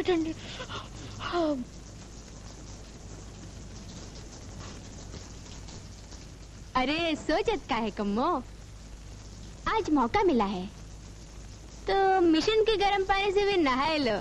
ठंडी। अरे सोचत का है कम्मो, आज मौका मिला है तो मिशन के गर्म पानी से भी नहाए लो।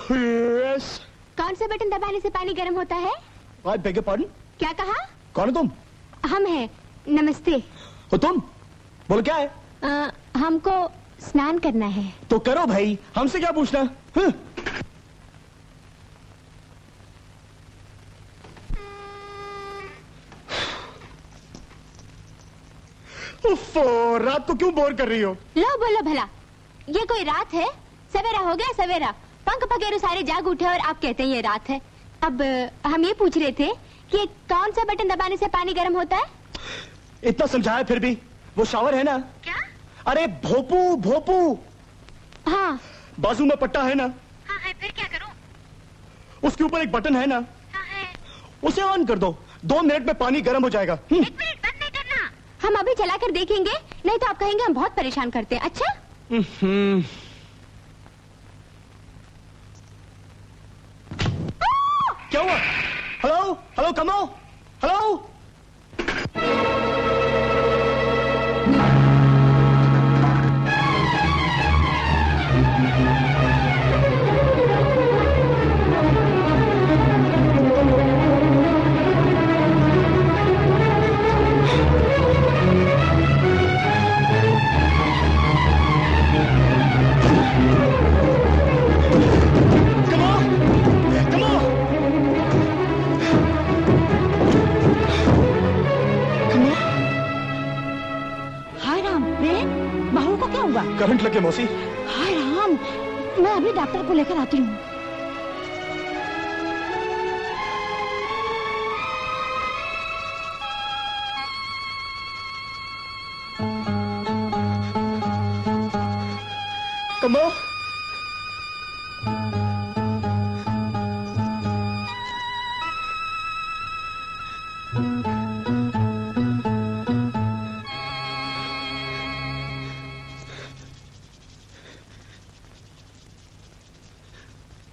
Yes. कौन सा बटन दबाने से पानी गर्म होता है? I beg your pardon? क्या कहा? कौन हो तुम? हम हैं। नमस्ते। हो तुम? बोलो क्या है? हमको स्नान करना है। तो करो भाई, हमसे क्या पूछना? रात को क्यों बोर कर रही हो? लो बोलो भला, ये कोई रात है? सवेरा हो गया सवेरा, पंख पखेरु सारे जाग उठे और आप कहते हैं ये रात है। अब हम ये पूछ रहे थे कि कौन सा बटन दबाने से पानी गर्म होता है? इतना समझाया फिर भी, वो शावर है ना? क्या? अरे भोपू भोपू। हाँ। बाजू में पट्टा है ना? हाँ है, फिर क्या करूं? उसके ऊपर एक बटन है ना? हाँ है। उसे ऑन कर दो, 2 मिनट में पानी गर्म हो जाएगा। 1 मिनट बंद नहीं करना। हम अभी चला कर देखेंगे, नहीं तो आप कहेंगे हम बहुत परेशान करते हैं। अच्छा? क्या हुआ? हेलो हेलो कमो, हेलो। करंट लगे मौसी। हाय राम, मैं अभी डॉक्टर को लेकर आती हूँ। कमो,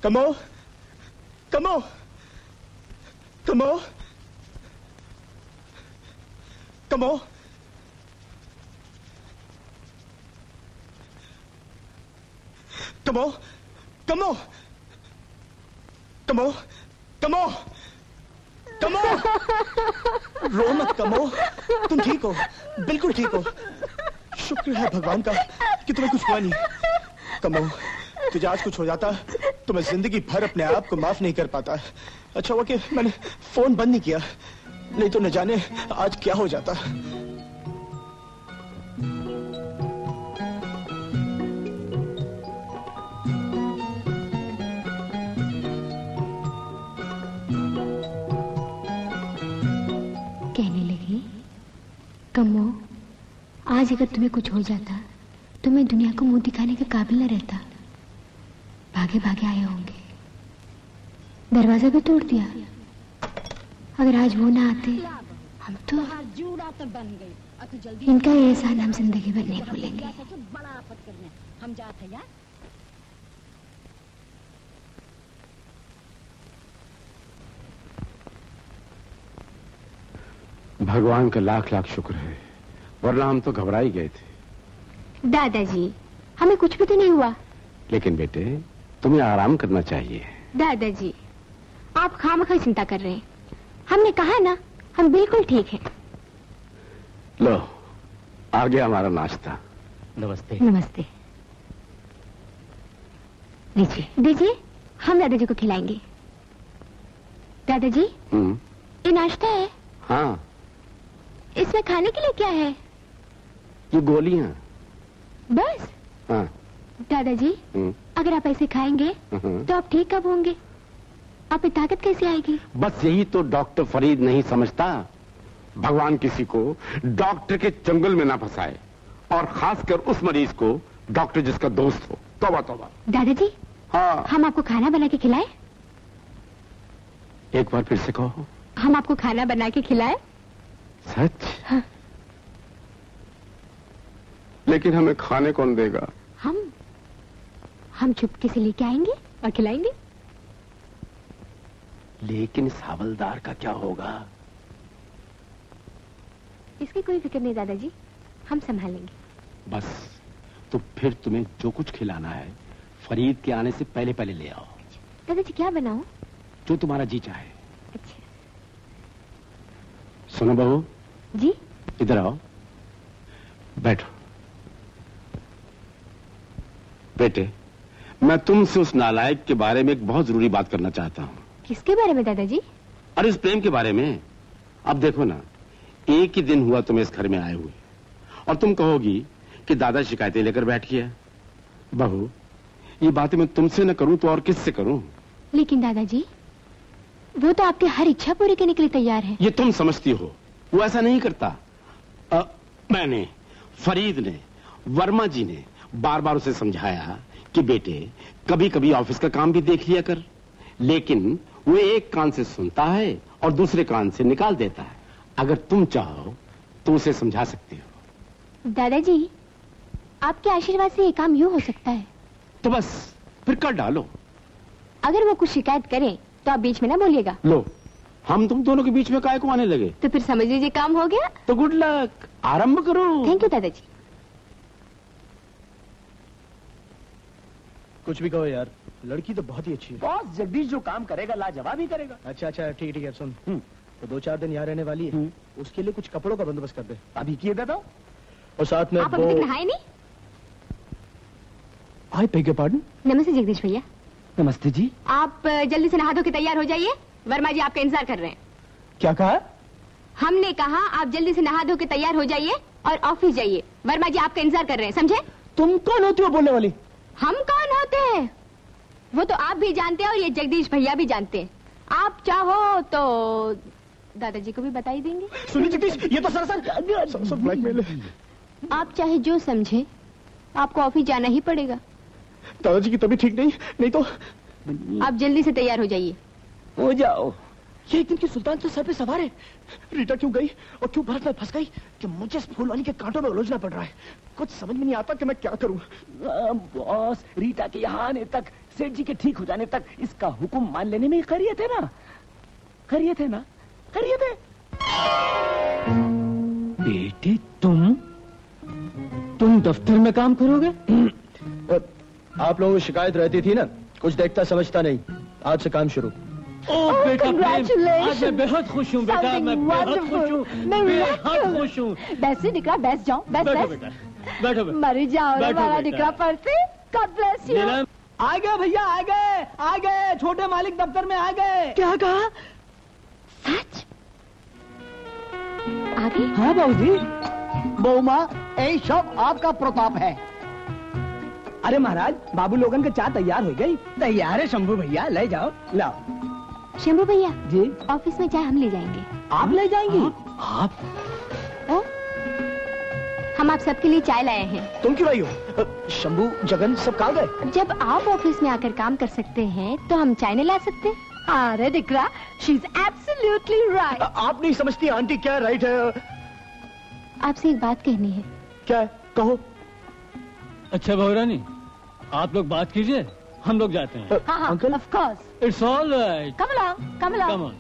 कमो, कमो, कमो, कमो, कमो, कमो, कमो, कमो, कमो, रो मत कमो, तुम ठीक हो, बिल्कुल ठीक हो। शुक्र है भगवान का कि तुम्हें कुछ हुआ नहीं। कमो, तुझे आज कुछ हो जाता तो मैं जिंदगी भर अपने आप को माफ नहीं कर पाता। अच्छा हुआ कि मैंने फोन बंद नहीं किया, नहीं तो न जाने आज क्या हो जाता। कहने लगी, कमो, आज अगर तुम्हें कुछ हो जाता तो मैं दुनिया को मुंह दिखाने के काबिल न रहता। भागे भागे आए होंगे, दरवाजा भी तोड़ दिया। अगर आज वो ना आते हम तो बन गई। इनका ये एहसान हम जिंदगी भर नहीं भूलेंगे। हम जाते हैं। भगवान का लाख लाख शुक्र है, वरना हम तो घबरा ही गए थे। दादाजी, हमें कुछ भी तो नहीं हुआ। लेकिन बेटे, तुम्हें आराम करना चाहिए। दादाजी, आप खामखा चिंता कर रहे हैं। हमने कहा ना, हम बिल्कुल ठीक हैं। लो, आ गया हमारा नाश्ता। नमस्ते। नमस्ते। दीजिए दीजिए, हम दादाजी को खिलाएंगे। दादाजी, ये नाश्ता है। हाँ। इसमें खाने के लिए क्या है? ये गोलियां। बस? हाँ। दादाजी, अगर आप ऐसे खाएंगे तो आप ठीक कब होंगे? आप में ताकत कैसे आएगी? बस यही तो डॉक्टर फरीद नहीं समझता। भगवान किसी को डॉक्टर के चंगुल में ना फंसाए, और खासकर उस मरीज को डॉक्टर जिसका दोस्त हो। तौबा तौबा। दादाजी, हाँ, हम आपको खाना बना के खिलाए? एक बार फिर से कहो। हम आपको खाना बना के खिलाए? सच? हाँ। लेकिन हमें खाने कौन देगा? हम चुपके से लेके आएंगे और खिलाएंगे। लेकिन इस हवलदार का क्या होगा? इसकी कोई फिक्र नहीं दादाजी, हम संभालेंगे। बस, तो फिर तुम्हें जो कुछ खिलाना है फरीद के आने से पहले पहले ले आओ। दादाजी क्या बनाऊं? जो तुम्हारा जी चाहे। अच्छा। सुनो बहू जी? इधर आओ, बैठो। बेटे, मैं तुमसे उस नालायक के बारे में एक बहुत जरूरी बात करना चाहता हूँ। किसके बारे में दादाजी? अरे इस प्रेम के बारे में। अब देखो ना, एक ही दिन हुआ तुम्हें इस घर में आए हुए, और तुम कहोगी कि दादा शिकायतें लेकर बैठ गया। बहू, ये बातें मैं तुमसे न करूं तो और किससे करूं? लेकिन दादाजी, वो तो आपकी हर इच्छा पूरी करने के लिए तैयार है। ये तुम समझती हो, वो ऐसा नहीं करता। मैंने, फरीद ने, वर्मा जी ने बार बार उसे समझाया कि बेटे कभी कभी ऑफिस का काम भी देख लिया कर, लेकिन वो एक कान से सुनता है और दूसरे कान से निकाल देता है। अगर तुम चाहो तो उसे समझा सकते हो। दादाजी, आपके आशीर्वाद से ये काम यूं हो सकता है। तो बस फिर कर डालो। अगर वो कुछ शिकायत करें तो आप बीच में ना बोलिएगा। लो, हम तुम दोनों के बीच में काहे को आने लगे? तो फिर समझ लीजिए काम हो गया। तो गुड लक, आरंभ करो। थैंक यू दादाजी। कुछ भी कहो यार, लड़की तो बहुत ही अच्छी है। बॉस, जगदीश जो काम करेगा लाजवाब ही करेगा। अच्छा अच्छा, ठीक है, सुन। तो 2-4 दिन यहाँ रहने वाली है, उसके लिए कुछ कपड़ों का बंदोबस्त कर दे। अभी किए देता हूं। और साथ में आप अभी तक नहाए नहीं? I beg your pardon. नमस्ते जगदीश भैया। नमस्ते जी। आप जल्दी से नहा धो के तैयार हो जाइए, वर्मा जी आपका इंतजार कर रहे हैं। क्या कहा? हमने कहा आप जल्दी से नहा धो के तैयार हो जाइए और ऑफिस जाइए, वर्मा जी आपका इंतजार कर रहे हैं, समझे? तुम कौन होती हो बोलने वाली? हम कौन होते हैं वो तो आप भी जानते हैं और ये जगदीश भैया भी जानते हैं। आप चाहो तो दादाजी को भी बता ही देंगे। सुनिए जगदीश, ये तो सरासर ब्लैकमेल है। आप चाहे जो समझे, आपको ऑफिस जाना ही पड़ेगा। दादाजी की तबीयत ठीक नहीं तो आप जल्दी से तैयार हो जाइए। हो जाओ। ये एक दिन की सुल्तान तो सर पे सवार है। रीटा क्यों गई और क्यों भारत में फंस गई कि मुझे इस फूलवानी के कांटों में उलझना पड़ रहा है। कुछ समझ में नहीं आता कि मैं क्या करूं। बॉस, रीटा के यहाँ आने तक, सेठ जी के ठीक हो जाने तक इसका हुक्म मान लेने में खैरियत है ना? खैरियत है ना? खैरियत है। बेटे तुम दफ्तर में काम करोगे? आप लोगों को शिकायत रहती थी ना, कुछ देखता समझता नहीं। आज से काम शुरू। ओह बेटा प्रेम, आज मैं बेहद खुश हूँ बेटा, Something मैं बेहद खुश हूँ, बेहद खुश हूँ। बैठो निकला, बैठ जाओ, बैठ बैठो बैठ। बेटा, बैठो बेटा। मर जाओ बैठो हमारा बेटा। निकला परसे। God bless you। नीलम, आ गए भैया, आ गए, छोटे मालिक दफ्तर में आ गए। क्या कहा? सच? आगे? हाँ बाबूजी। बहुमा, यही सब आपका प्रताप है। अरे महाराज, बाबू लोगन के चाय तैयार हो गई। तैयार है शंभू भैया, ले जाओ, लाओ। शंभू भैया जी, ऑफिस में चाय हम ले जाएंगे। आप ले जाएंगी? आप? ओ? हम आप सबके लिए चाय लाए हैं। तुम क्यों आई हो? शंभू, जगन सब कहाँ गए? जब आप ऑफिस में आकर काम कर सकते हैं तो हम चाय नहीं ला सकते? अरे दिकरा, she is absolutely right। आप नहीं समझती आंटी क्या राइट है। आपसे एक बात कहनी है। क्या है? कहो। अच्छा बहुरानी, आप लोग बात कीजिए, हम लोग जाते हैं। हाँ हाँ, uncle? of course। It's all right, Come along, come along। Come on.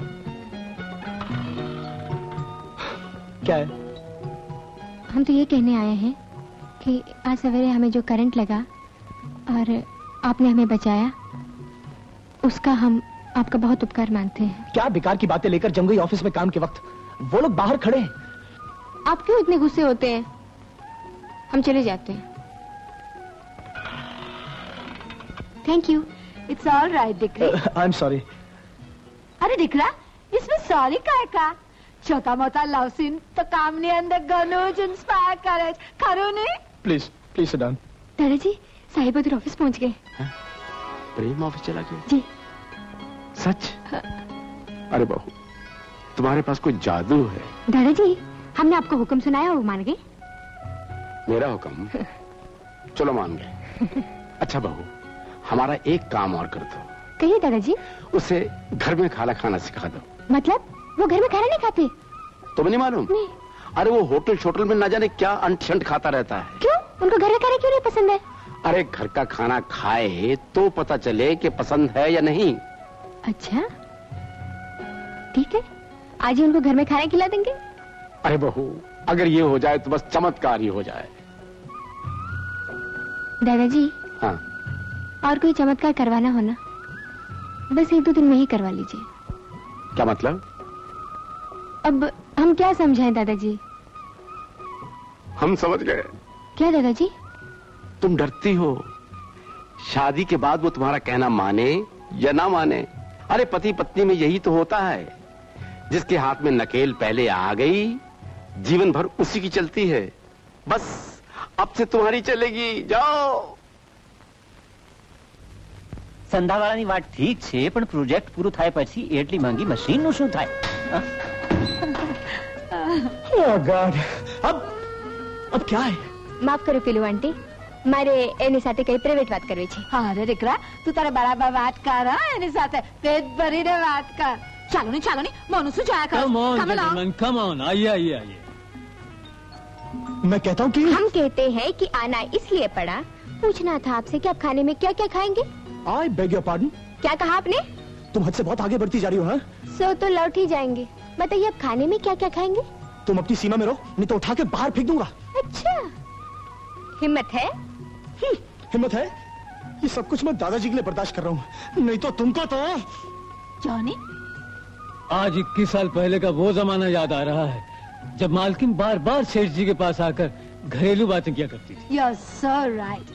क्या है? हम तो ये कहने आए हैं कि आज सवेरे हमें जो करंट लगा और आपने हमें बचाया, उसका हम आपका बहुत उपकार मानते हैं। क्या बेकार की बातें लेकर जम गई ऑफिस में काम के वक्त? वो लोग बाहर खड़े हैं। आप क्यों इतने गुस्से होते हैं? हम चले जाते हैं। Thank you. It's all right, दिकरी। I am sorry. अरे दिकरा, इसमें सॉरी काय का? छोटा मोटा लव सीन तो काम नहीं अंदर गनोज इंस्पायर करे करो नहीं। Please please sit down. दादाजी, साहिब उधर ऑफिस पहुंच गए। प्रेम ऑफिस चला गया? जी। सच? अरे बहू, तुम्हारे पास कोई जादू है। दादाजी, हमने आपको हुक्म सुनाया, वो मान गए। मेरा हुक्म? चलो मान गए। अच्छा बहू, हमारा एक काम और कर दो। कहिए दादाजी। उसे घर में खाना खाना सिखा दो। मतलब वो घर में खाना नहीं खाते? तुम्हें नहीं मालूम? नहीं। अरे वो होटल में ना जाने क्या अंट-शंट खाता रहता है। क्यों? उनको घर का खाना क्यों नहीं पसंद है? अरे घर का खाना खाए तो पता चले कि पसंद है या नहीं। अच्छा ठीक है, आज ही उनको घर में खाना खिला देंगे। अरे बहू, अगर ये हो जाए तो बस चमत्कार ही हो जाए। दादाजी, हाँ। और कोई चमत्कार करवाना हो ना, बस 1-2 दिन में ही करवा लीजिए। क्या मतलब? अब हम क्या समझाएं दादाजी? हम समझ गए। क्या दादाजी? तुम डरती हो शादी के बाद वो तुम्हारा कहना माने या ना माने। अरे पति पत्नी में यही तो होता है, जिसके हाथ में नकेल पहले आ गई जीवन भर उसी की चलती है। बस अब से तुम्हारी चलेगी। जाओ। સંધાવાળાની વાત ઠીક છે, પણ પ્રોજેક્ટ પૂરું થાય પછી એટલી મોંઘી મશીનનું શું થાય? Oh God. अब क्या है? માફ કરો પેલું આંટી, મારે એની સાથે કઈ પ્રાઇવેટ વાત કરવી છે. અરે દીકરા, તું તારે બરાબર વાત કર, હા, એની સાથે પેટ ભરીને વાત કર. ચાલો ને મોનું શું જોયા કરો? Come on, Come along. gentlemen, come on. आइए। मैं कहता हूँ कि हम कहते हैं कि आना इसलिए पड़ा, पूछना था आपसे कि आप खाने में क्या क्या खाएंगे. I beg your pardon. क्या कहा आपने? तुम हद से बहुत आगे बढ़ती जा रही हो। हाँ, सो तो लौट ही जाएंगे. बताइए आप खाने में क्या क्या खाएंगे? तुम अपनी सीमा में रहो, नहीं तो उठा के बाहर फेंक दूंगा। अच्छा, हिम्मत है? हिम्मत है? ये सब कुछ मैं दादाजी के लिए बर्दाश्त कर रहा हूँ, नहीं तो तुमको तो। जॉनी, आज 21 साल पहले का वो जमाना याद आ रहा है जब मालकिन बार बार सेठ जी के पास आकर घरेलू बातें किया करती थी। you're so right.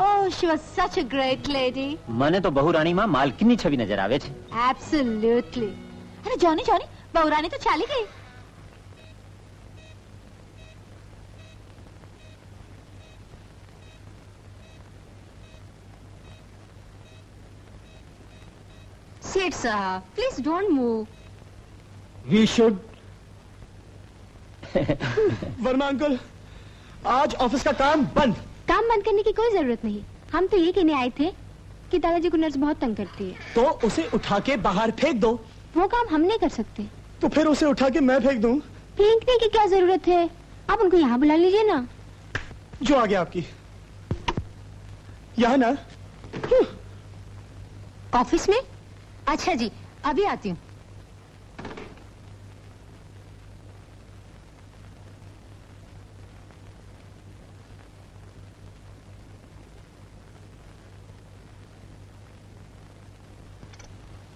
Oh, she was such a great lady. મને તો બહુરાણીમાં માલકીની છબી નજર આવે છે. Absolutely. અરે જોની, બહુરાની તો ચાલી ગઈ. सेठ साहब, please don't move. We should. Verma uncle, आज ऑफिस का काम बंद। काम बंद करने की कोई जरूरत नहीं. हम तो ये कहने आए थे कि दादाजी को नर्स बहुत तंग करती है. तो उसे उठा के बाहर फेंक दो। वो काम हम नहीं कर सकते. तो फिर उसे उठा के मैं फेंक दूं? फेंकने की क्या जरूरत है? आप उनको यहाँ बुला लीजिए ना. जो आ गया आपकी यहाँ ना. ऑफिस में? अच्छा जी, अभी आती हूँ.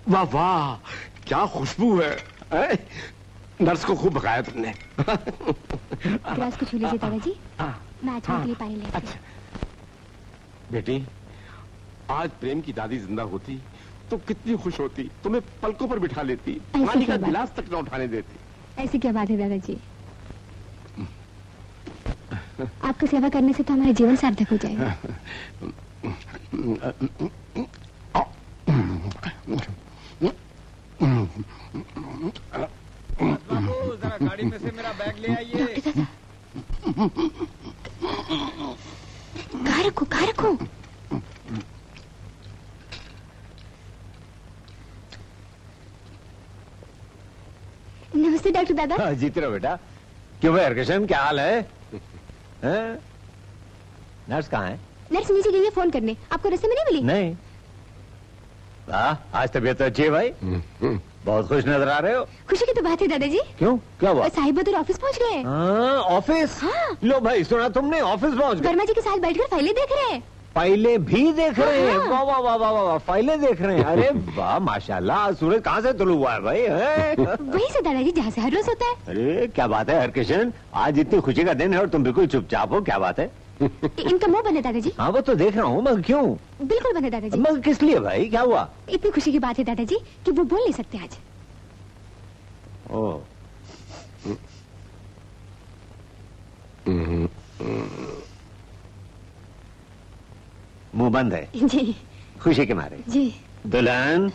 वाह वाह, क्या खुशबू है। नर्स को खूब भगाया तुमने। गिलास को छू लीजिए दादाजी. मैं आज के लिए पानी ले आती हूँ. बेटी, आज प्रेम की दादी जिंदा होती तो कितनी खुश होती, तुम्हें पलकों पर बिठा लेती, पानी का गिलास तक न उठाने देती। ऐसी क्या बात है दादाजी? आपकी सेवा करने से तो हमारा जीवन सार्थक हो जाएगा. बाबू, जरा गाड़ी में से मेरा बैग ले आइए। कहाँ रखो? नमस्ते डॉक्टर दादा. जीते रहो बेटा. क्यों भाई हरकिशन, क्या हाल है? नर्स कहाँ है? नर्स नीचे गई है फोन करने. आपको रास्ते में नहीं मिली? नहीं. वाह, आज तबीयत तो अच्छी है भाई. बहुत खुश नजर आ रहे हो. खुशी की तो बात है दादाजी. क्यों, क्या हुआ? साहिब बहादुर ऑफिस पहुंच गए. ऑफिस? हाँ. लो भाई, सुना तुमने, ऑफिस पहुंच गए. वर्मा जी के साथ बैठकर फाइलें देख रहे हैं. फाइलें भी देख रहे हैं? हाँ. वाह वाह वाह वाह वाह, फाइलें देख रहे हैं. अरे वाह, माशाल्लाह. आज सूरज कहाँ से तुलू हुआ है भाई? वही से दादाजी जहाँ से हर रोज होता है. अरे क्या बात है हरकिशन, आज इतनी खुशी का दिन है और तुम बिल्कुल चुपचाप हो. क्या बात है? इनका मुंह बंद है दादाजी. हाँ वो तो देख रहा हूँ, मगर क्यों? बिल्कुल बंद है दादाजी. मगर किस लिए भाई, क्या हुआ? इतनी खुशी की बात है दादाजी कि वो बोल नहीं सकते आज. ओह. मुंह बंद है जी. खुशी के मारे. जी. दुल्हन,